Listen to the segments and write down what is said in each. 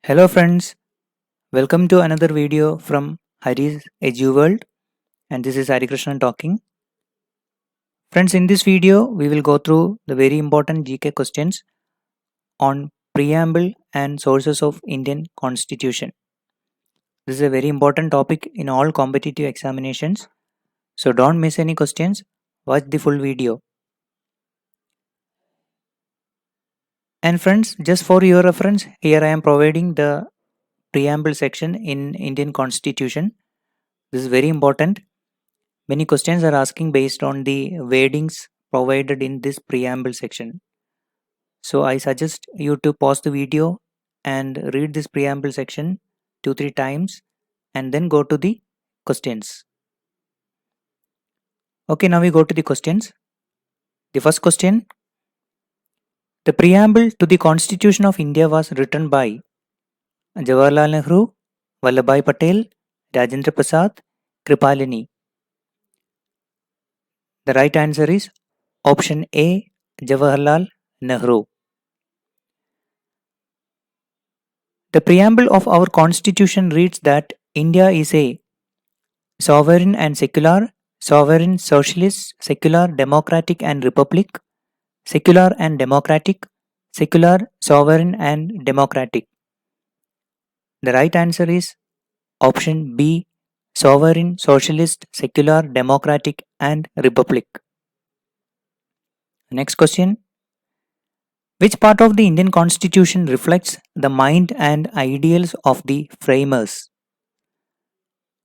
Hello friends, welcome to another video from Hari's Edu World, and this is Hari Krishnan talking. Friends, in this video we will go through the very important GK questions on preamble and sources of Indian Constitution. This is a very important topic in all competitive examinations, so don't miss any questions. Watch the full video. And friends, just for your reference, here I am providing the preamble section in Indian Constitution. This is very important. Many questions are asking based on the wordings provided in this preamble section. So I suggest you to pause the video and read this preamble section 2-3 times and then go to the questions. Okay, now we go to the questions. The first question: the preamble to the Constitution of India was written by Jawaharlal Nehru, Vallabhbhai Patel, Rajendra Prasad, Kripalani. The right answer is option A, Jawaharlal Nehru. The preamble of our constitution reads that India is a sovereign and secular, sovereign, socialist, secular, democratic and republic, secular and democratic, secular, sovereign and democratic. The right answer is option B, sovereign, socialist, secular, democratic and republic. Next question: which part of the Indian constitution reflects the mind and ideals of the framers?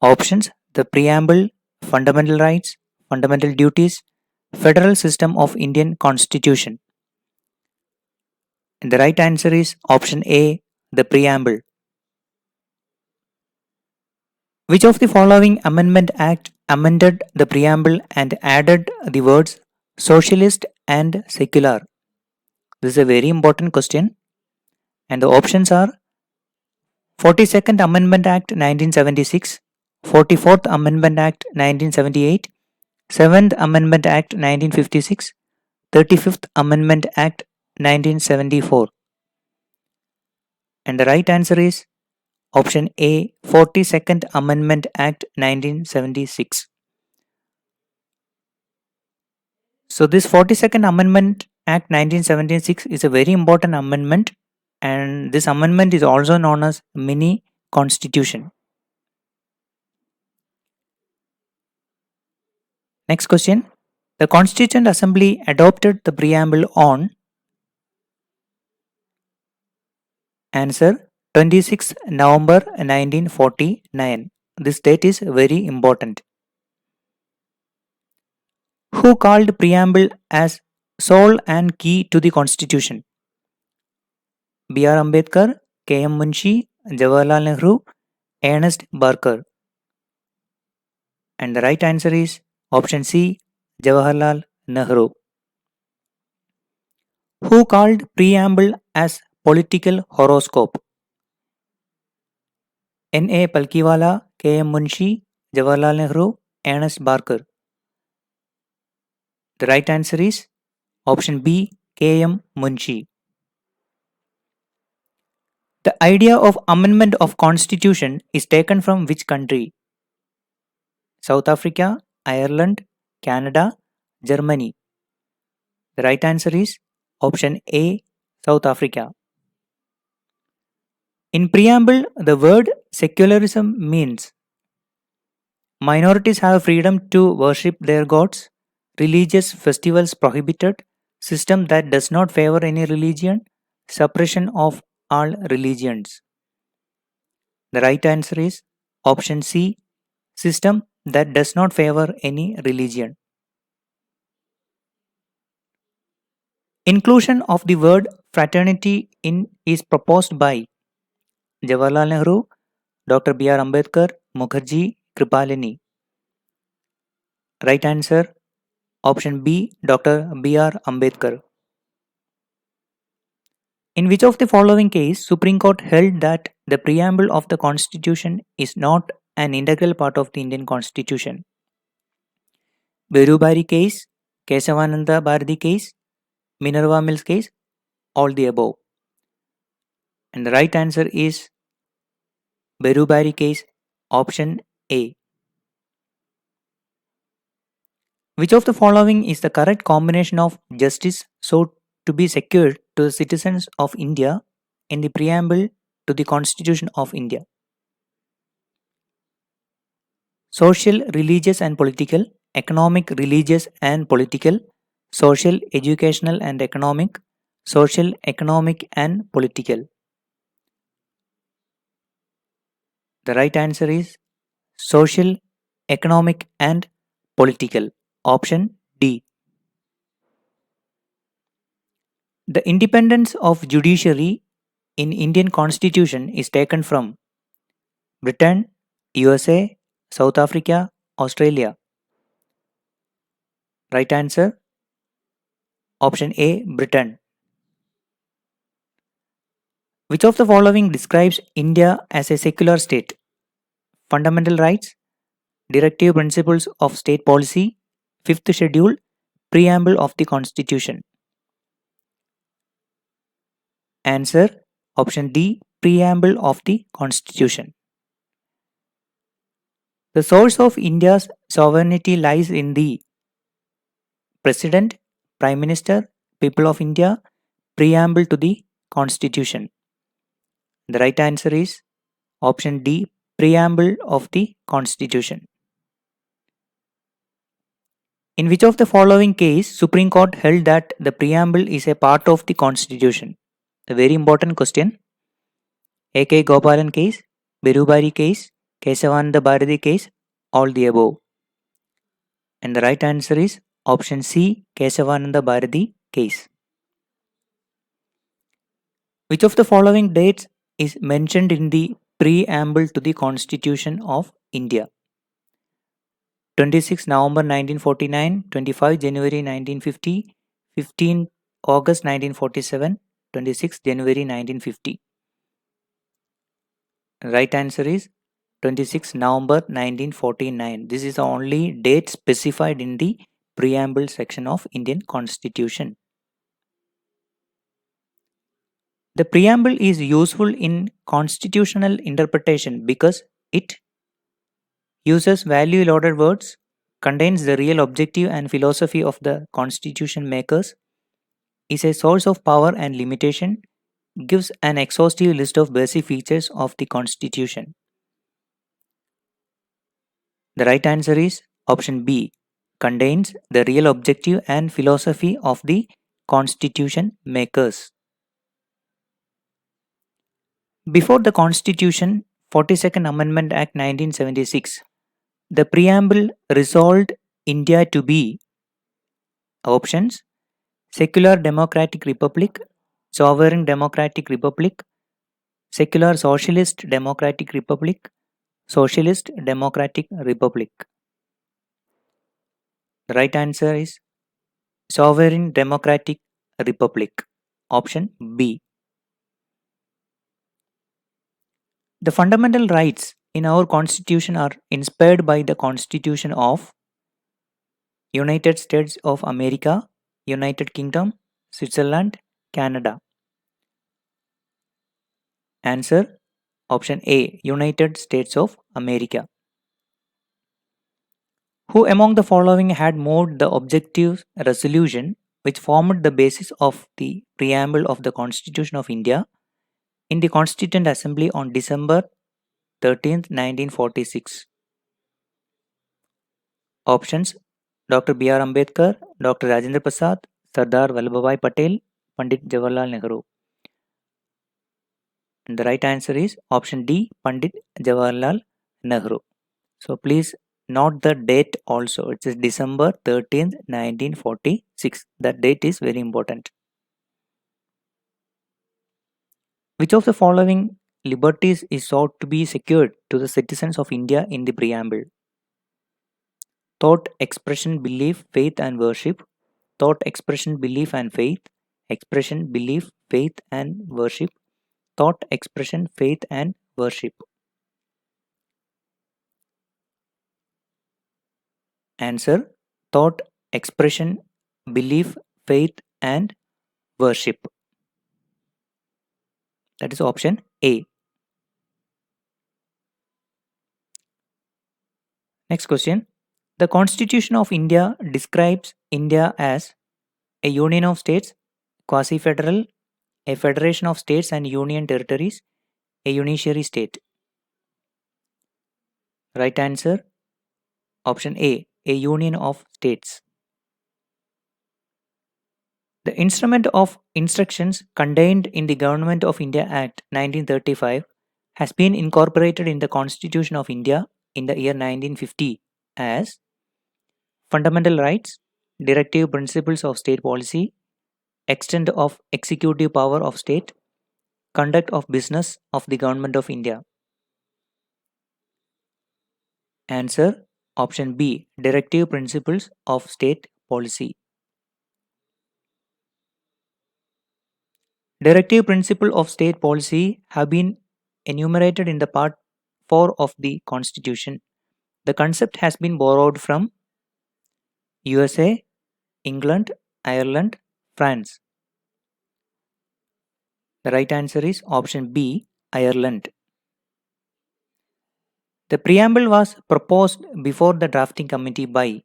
Options: the preamble, fundamental rights, fundamental duties, federal system of Indian constitution. And the right answer is option A, the preamble. Which of the following amendment act amended the preamble and added the words socialist and secular? This is a very important question, and the options are 42nd Amendment Act 1976, 44th Amendment Act 1978, 7th Amendment Act 1956, 35th Amendment Act 1974. And the right answer is option A, 42nd Amendment Act 1976. So this 42nd Amendment Act 1976 is a very important amendment, and this amendment is also known as mini constitution. Next question: the Constituent Assembly adopted the preamble on answer 26 November 1949. This date is very important. Who called preamble as soul and key to the constitution? B.R. Ambedkar, K.M. Munshi, Jawaharlal Nehru, Ernest Barker. And the right answer is option C, Jawaharlal Nehru. Who called preamble as political horoscope? N.A. Palkiwala, K.M. Munshi, Jawaharlal Nehru, Ernest Barker. The right answer is option B, K.M. Munshi. The idea of amendment of constitution is taken from which country? South Africa, Ireland, Canada, Germany. The right answer is option A, South Africa. In preamble, the word secularism means minorities have freedom to worship their gods, religious festivals prohibited, system that does not favor any religion, suppression of all religions. The right answer is option C, system that does not favor any religion. Inclusion of the word fraternity in is proposed by Jawaharlal Nehru, Dr. B.R. Ambedkar, Mukherjee, Kripalani. Right answer option B, Dr. B.R. Ambedkar. In which of the following case Supreme Court held that the preamble of the Constitution is not an integral part of the Indian Constitution? Berubari case, Kesavananda Bharati case, Minerva Mills case, all the above. And the right answer is Berubari case, option A. Which of the following is the correct combination of justice sought to be secured to the citizens of India in the preamble to the Constitution of India? Social, religious and political, economic, religious and political, social, educational and economic, social, economic and political. The right answer is social, economic and political. Option D. The independence of judiciary in Indian constitution is taken from Britain, USA, South Africa, Australia. Right answer option A, Britain. Which of the following describes India as a secular state? Fundamental rights, directive principles of state policy, fifth schedule, preamble of the constitution. Answer option D, preamble of the constitution. The source of India's sovereignty lies in the President, Prime Minister, People of India, preamble to the constitution. The right answer is option D, preamble of the constitution. In which of the following case Supreme Court held that the preamble is a part of the constitution? A very important question. A.K. Gopalan case, Berubari case, Kesavananda Bharati case, all the above. And the right answer is option C, Kesavananda Bharati case. Which of the following dates is mentioned in the preamble to the Constitution of India? 26 November 1949, 25 January 1950, 15 August 1947, 26 January 1950. Right answer is 26 November 1949. This is the only date specified in the preamble section of Indian Constitution. The preamble is useful in constitutional interpretation because it uses value loaded words, contains the real objective and philosophy of the constitution makers, is a source of power and limitation, gives an exhaustive list of basic features of the constitution. The right answer is option B, contains the real objective and philosophy of the constitution makers. Before the Constitution, 42nd Amendment Act 1976, the preamble resolved India to be options secular democratic republic, sovereign democratic republic, secular socialist democratic republic, socialist democratic republic. The right answer is sovereign democratic republic. Option B. The fundamental rights in our constitution are inspired by the constitution of United States of America, United Kingdom, Switzerland, Canada. Answer option A, United States of America. Who among the following had moved the objective resolution which formed the basis of the preamble of the Constitution of India in the Constituent Assembly on December 13th, 1946? Options Dr. B.R. Ambedkar, Dr. Rajendra Prasad, Sardar Vallabhbhai Patel, Pandit Jawaharlal Nehru. And the right answer is option D, Pandit Jawaharlal Nehru. So please note the date also. It is December 13th, 1946. That date is very important. Which of the following liberties is sought to be secured to the citizens of India in the preamble? Thought, expression, belief, faith and worship. Thought, expression, belief and faith. Expression, belief, faith and worship. Thought, expression, faith and worship. Answer thought, expression, belief, faith and worship. That is option A. Next question. The Constitution of India describes India as a union of states, quasi federal, a federation of states and union territories, a unitary state. Right answer option A union of states. The instrument of instructions contained in the Government of India Act 1935 has been incorporated in the Constitution of India in the year 1950 as fundamental rights, directive principles of state policy, extent of executive power of state, conduct of business of the Government of India. Answer option B directive principles of state policy. Directive principles of state policy have been enumerated in the part 4 of the Constitution. The concept has been borrowed from USA, England, Ireland, France. The right answer is option B Ireland. The preamble was proposed before the drafting committee by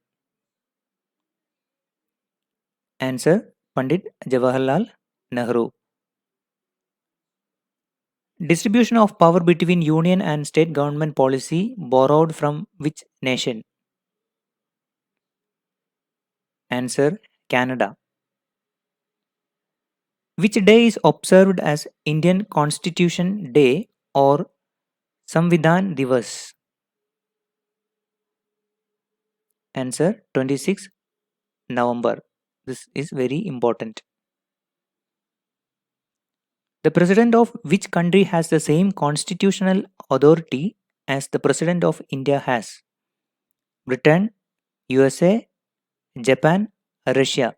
answer Pandit Jawaharlal Nehru. Distribution of power between union and state government policy borrowed from which nation? Answer Canada. Which day is observed as Indian Constitution Day or Samvidhan Divas? Answer 26 November. This is very important. The president of which country has the same constitutional authority as the president of India has? Britain, USA, Japan, Russia.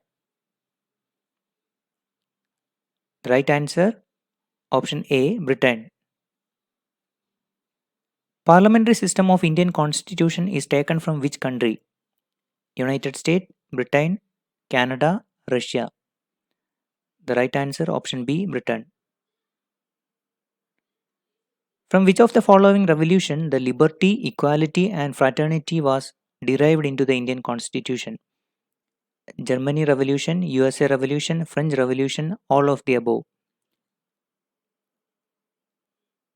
The right answer option A Britain. Parliamentary system of Indian constitution is taken from which country? United States, Britain, Canada, Russia. The right answer option B Britain. From which of the following revolution the liberty, equality and fraternity was derived into the Indian constitution? Germany Revolution, USA Revolution, French Revolution, all of the above.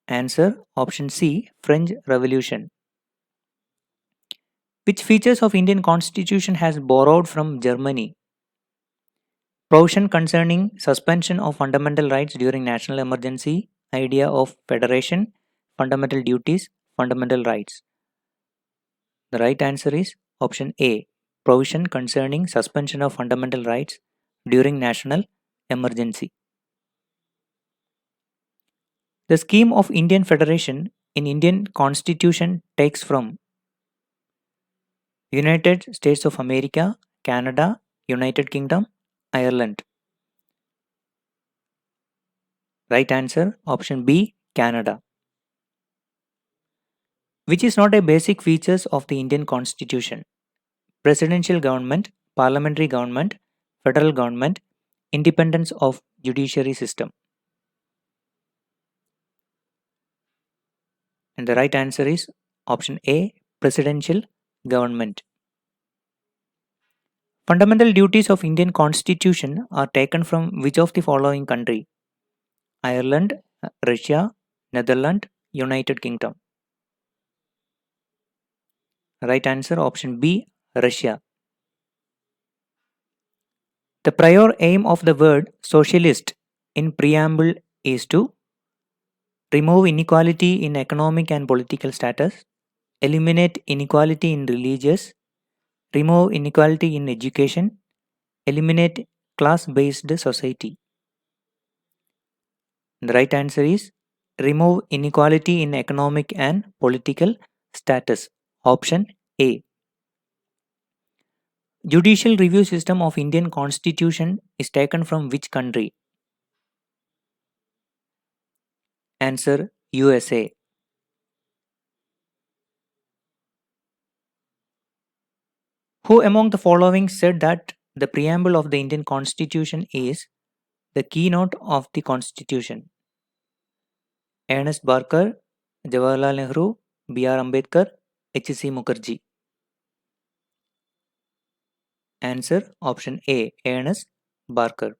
Answer option C French Revolution. Which features of Indian constitution has borrowed from Germany? Provision concerning suspension of fundamental rights during national emergency, idea of federation, fundamental duties, fundamental rights. The right answer is option A provision concerning suspension of fundamental rights during national emergency. The scheme of Indian Federation in Indian Constitution takes from United States of America, Canada, United Kingdom, Ireland. Right answer option B Canada. Which is not a basic features of the Indian Constitution? Presidential government, parliamentary government, federal government, independence of judiciary system. And the right answer is option A presidential government. Fundamental duties of Indian Constitution are taken from which of the following country? Ireland, Russia, Netherlands, United Kingdom. Right answer option B Russia. The prior aim of the word socialist in preamble is to remove inequality in economic and political status, eliminate inequality in religious, remove inequality in education, eliminate class-based society. The right answer is remove inequality in economic and political status. Option A. Judicial review system of Indian Constitution is taken from which country? Answer USA. Who among the following said that the preamble of the Indian Constitution is the keynote of the Constitution? Ernest Barker, Jawaharlal Nehru, B.R. Ambedkar, H.C. Mukherjee. Answer option A, Ernest Barker.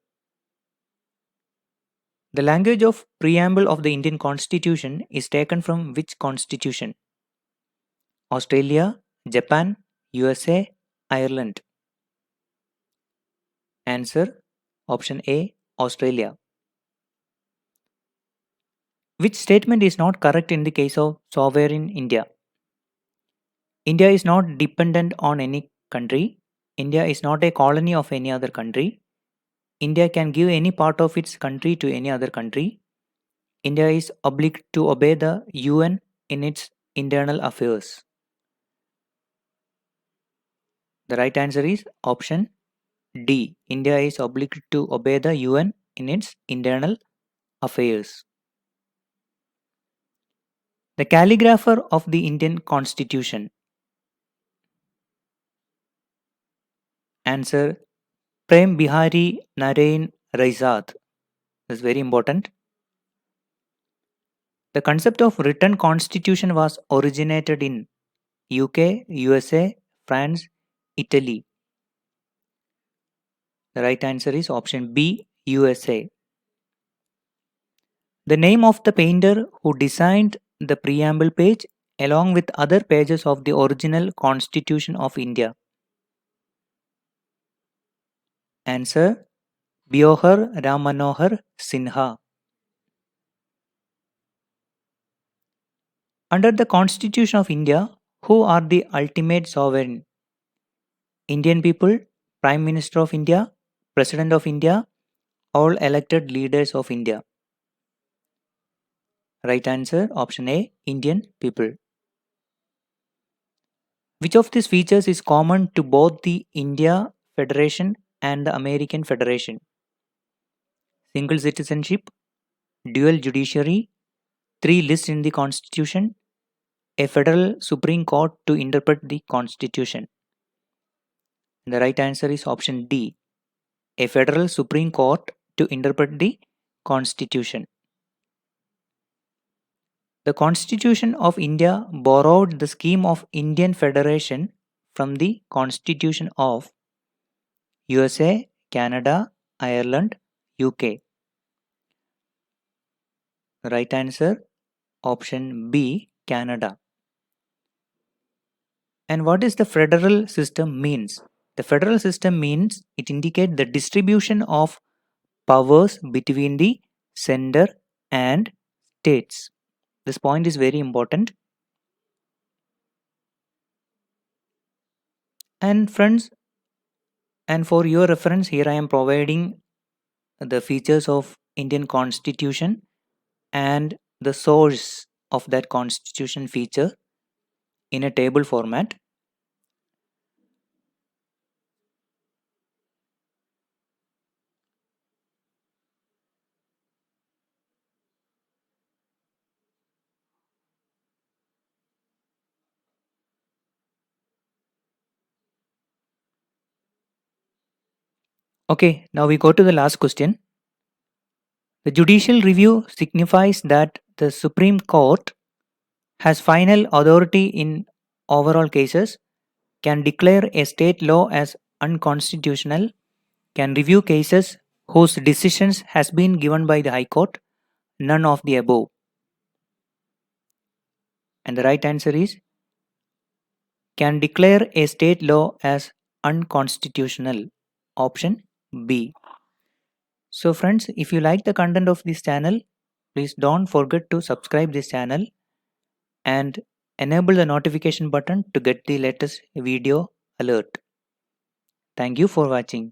The language of preamble of the Indian Constitution is taken from which constitution? Australia, Japan, USA, Ireland. Answer option A, Australia. Which statement is not correct in the case of sovereign India? India is not dependent on any country. India is not a colony of any other country. India can give any part of its country to any other country. India is obliged to obey the UN in its internal affairs. The right answer is option D. India is obliged to obey the UN in its internal affairs. The calligrapher of the Indian Constitution. Answer Prem Bihari Narain Raizad. This is very important. The concept of written constitution was originated in UK, USA, France, Italy. The right answer is option B, USA. The name of the painter who designed the preamble page along with other pages of the original Constitution of India. Answer Biohar Ram Manohar Sinha. Under the Constitution of India, who are the ultimate sovereign? Indian people, Prime Minister of India, President of India, all elected leaders of India. Right answer option A, Indian people. Which of these features is common to both the India Federation and the American Federation? Single citizenship, dual judiciary, three lists in the Constitution, a federal Supreme Court to interpret the Constitution. The right answer is option D, a federal Supreme Court to interpret the Constitution. The Constitution of India borrowed the scheme of Indian Federation from the Constitution of USA, Canada, Ireland, UK. Right answer option B, Canada. And what is the federal system means? The federal system means it indicates the distribution of powers between the center and states. This point is very important. And friends, and for your reference, here I am providing the features of Indian Constitution and the source of that Constitution feature in a table format. Okay, now we go to the last question. The judicial review signifies that the Supreme Court has final authority in overall cases, can declare a state law as unconstitutional, can review cases whose decisions has been given by the High Court, none of the above. And the right answer is can declare a state law as unconstitutional. Option B. So friends, if you like the content of this channel, please don't forget to subscribe this channel and enable the notification button to get the latest video alert. Thank you for watching.